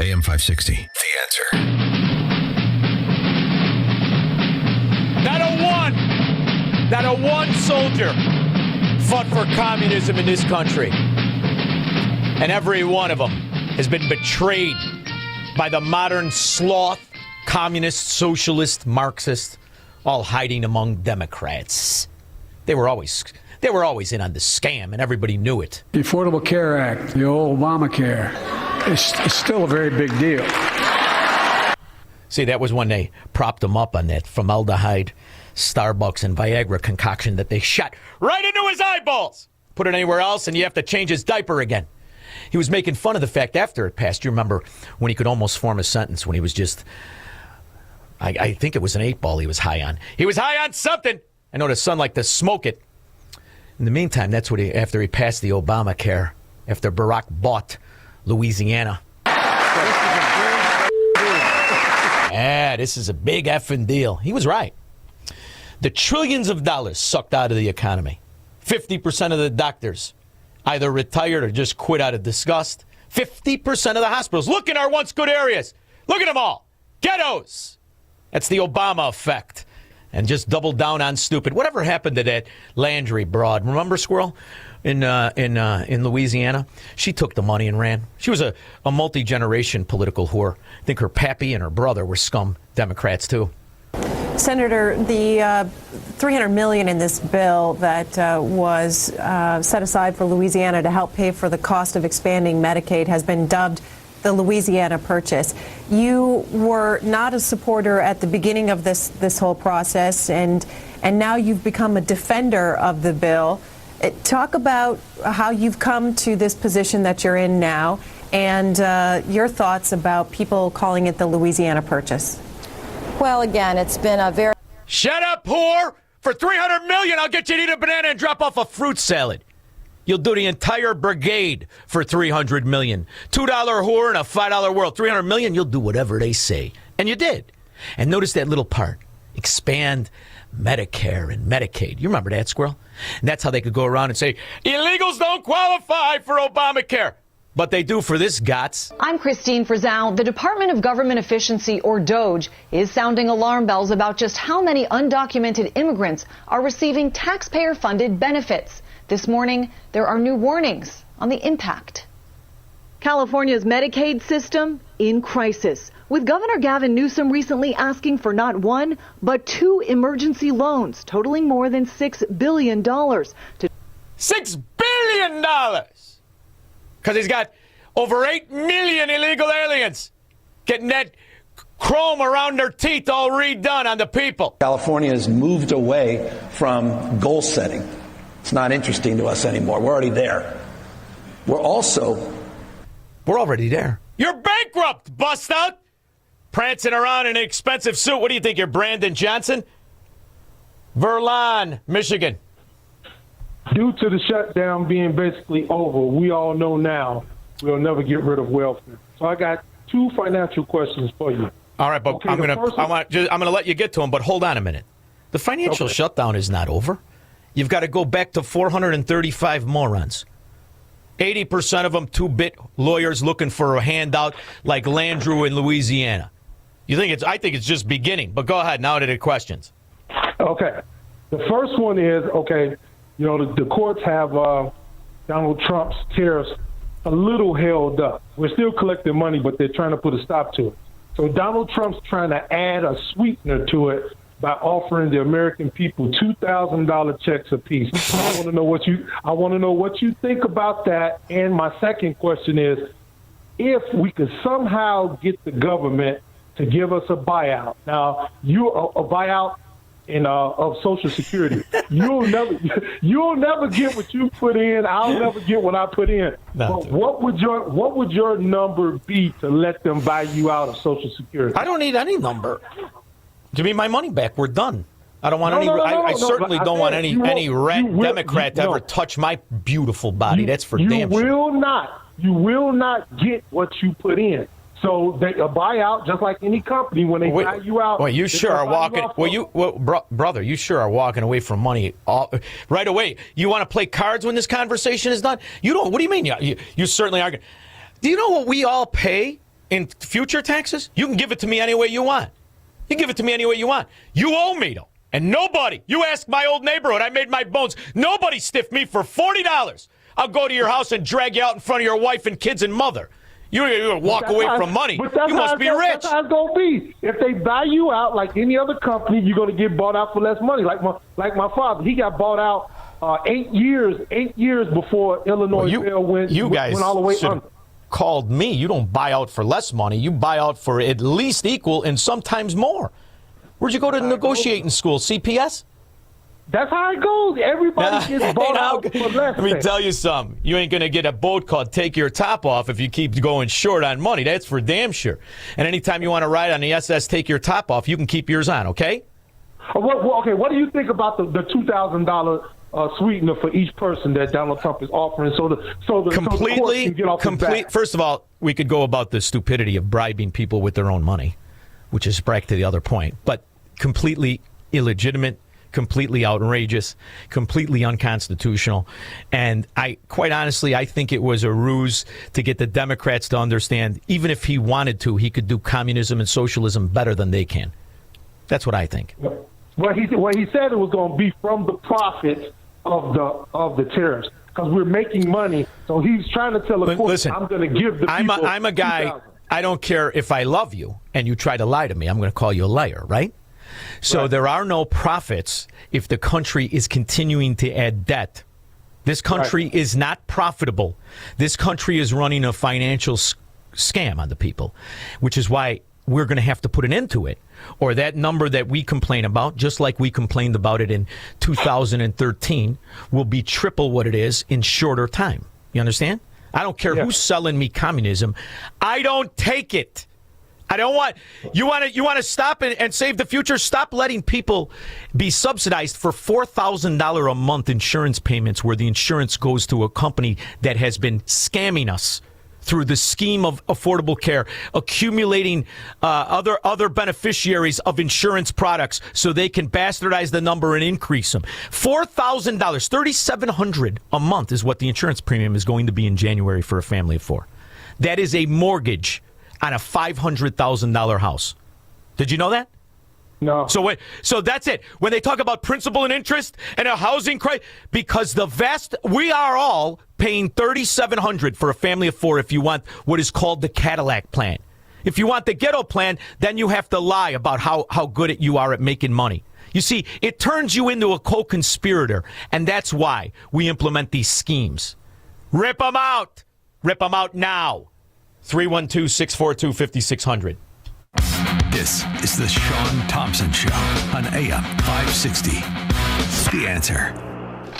AM 560. The Answer. Not a one soldier fought for communism in this country. And every one of them has been betrayed by the modern sloth, communist, socialist, Marxist, all hiding among Democrats. They were always in on the scam, and everybody knew it. The Affordable Care Act, the old Obamacare, is still a very big deal. See, that was when they propped him up on that formaldehyde, Starbucks, and Viagra concoction that they shot right into his eyeballs. Put it anywhere else, and you have to change his diaper again. He was making fun of the fact after it passed. You remember when he could almost form a sentence when he was just, I think it was an 8-ball he was high on. He was high on something. I know the son liked to smoke it. In the meantime, that's what after he passed the Obamacare, after Barack bought Louisiana. Yeah, this is a big effing deal. He was right. The trillions of dollars sucked out of the economy. 50% of the doctors either retired or just quit out of disgust. 50% of the hospitals. Look in our once good areas. Look at them all. Ghettos. That's the Obama effect. And just double down on stupid. Whatever happened to that Landry broad? Remember, Squirrel, in Louisiana? She took the money and ran. She was a multi-generation political whore. I think her pappy and her brother were scum Democrats, too. Senator, the $300 million in this bill that was set aside for Louisiana to help pay for the cost of expanding Medicaid has been dubbed the Louisiana Purchase. You were not a supporter at the beginning of this whole process, and now you've become a defender of the bill. Talk about how you've come to this position that you're in now, and your thoughts about people calling it the Louisiana Purchase. Well, again, it's been a very... Shut up, whore! For $300 million, I'll get you to eat a banana and drop off a fruit salad. You'll do the entire brigade for $300 million. $2 whore in a $5 world. $300 million, you'll do whatever they say. And you did. And notice that little part. Expand Medicare and Medicaid. You remember that, Squirrel? And that's how they could go around and say, illegals don't qualify for Obamacare. But they do for this GOTS. I'm Christine Frizzell. The Department of Government Efficiency, or DOGE, is sounding alarm bells about just how many undocumented immigrants are receiving taxpayer-funded benefits. This morning, there are new warnings on the impact. California's Medicaid system in crisis, with Governor Gavin Newsom recently asking for not one, but 2 emergency loans totaling more than $6 billion. $6 billion! Because he's got over 8 million illegal aliens getting that chrome around their teeth all redone on the people. California has moved away from goal setting. It's not interesting to us anymore. We're already there. We're already there. You're bankrupt, bust out. Prancing around in an expensive suit. What do you think, you're Brandon Johnson? Verlon, Michigan. Due to the shutdown being basically over, we all know now we'll never get rid of welfare. So I got 2 financial questions for you. All right, but okay, I'm gonna let you get to them, but hold on a minute. The financial shutdown is not over. You've got to go back to 435 morons. 80% of them 2-bit lawyers looking for a handout like Landrew in Louisiana. I think it's just beginning, but go ahead now to the questions. Okay. The first one is, you know, the courts have Donald Trump's tariffs a little held up. We're still collecting money, but they're trying to put a stop to it. So Donald Trump's trying to add a sweetener to it by offering the American people $2,000 checks apiece. I want to know what you think about that. And my second question is, if we could somehow get the government to give us a buyout. Now, a buyout of Social Security. You'll never get what you put in. I'll never get what I put in. But what would your number be to let them buy you out of Social Security? I don't need any number. Give me my money back. We're done. I don't want I certainly don't want any rat Democrat to ever touch my beautiful body. That's for damn sure. You will not get what you put in. So a buyout, just like any company, when they buy you out. Well, you sure are walking. Brother, you sure are walking away from money right away. You want to play cards when this conversation is done? You don't. What do you mean? You certainly are. Do you know what we all pay in future taxes, you can give it to me any way you want. You give it to me any way you want. You owe me, though. And nobody, you ask my old neighborhood, I made my bones, nobody stiffed me for $40. I'll go to your house and drag you out in front of your wife and kids and mother. You're going to walk away from money. You must be rich. That's how it's going to be. If they buy you out like any other company, you're going to get bought out for less money. Like my father, he got bought out 8 years before Illinois bill went all the way under. Called me. You don't buy out for less money. You buy out for at least equal and sometimes more. Where'd you go to negotiating school? CPS? That's how it goes. Everybody gets bought out for less. Let me tell you something. You ain't going to get a boat called Take Your Top Off if you keep going short on money. That's for damn sure. And anytime you want to ride on the SS Take Your Top Off, you can keep yours on, okay? Okay, what do you think about the $2,000 sweetener for each person that Donald Trump is offering? So the court can get off his back? First of all, we could go about the stupidity of bribing people with their own money, which is back to the other point. But completely illegitimate, completely outrageous, completely unconstitutional. And quite honestly, I think it was a ruse to get the Democrats to understand, even if he wanted to, he could do communism and socialism better than they can. That's what I think. Well, he said it was going to be from the profits of the tariffs because we're making money. So he's trying to tell the court, listen, I'm going to give the people I'm a guy, 2,000. I don't care if I love you and you try to lie to me. I'm going to call you a liar, right? So there are no profits if the country is continuing to add debt. This country is not profitable. This country is running a financial scam on the people, which is why we're going to have to put an end to it. Or that number that we complain about, just like we complained about it in 2013, will be triple what it is in shorter time. You understand? I don't care who's selling me communism. I don't take it. I don't want you want to stop and save the future. Stop letting people be subsidized for $4,000 a month insurance payments, where the insurance goes to a company that has been scamming us through the scheme of Affordable Care, accumulating other beneficiaries of insurance products so they can bastardize the number and increase them. $4,000, $3,700 a month is what the insurance premium is going to be in January for a family of four. That is a mortgage on a $500,000 house. Did you know that? No. So that's it. When they talk about principal and interest and a housing crisis, because we are all paying $3,700 for a family of four if you want what is called the Cadillac plan. If you want the ghetto plan, then you have to lie about how good you are at making money. You see, it turns you into a co-conspirator, and that's why we implement these schemes. Rip them out. Rip them out now. 312-642-5600. This is the Sean Thompson Show on AM 560. The Answer.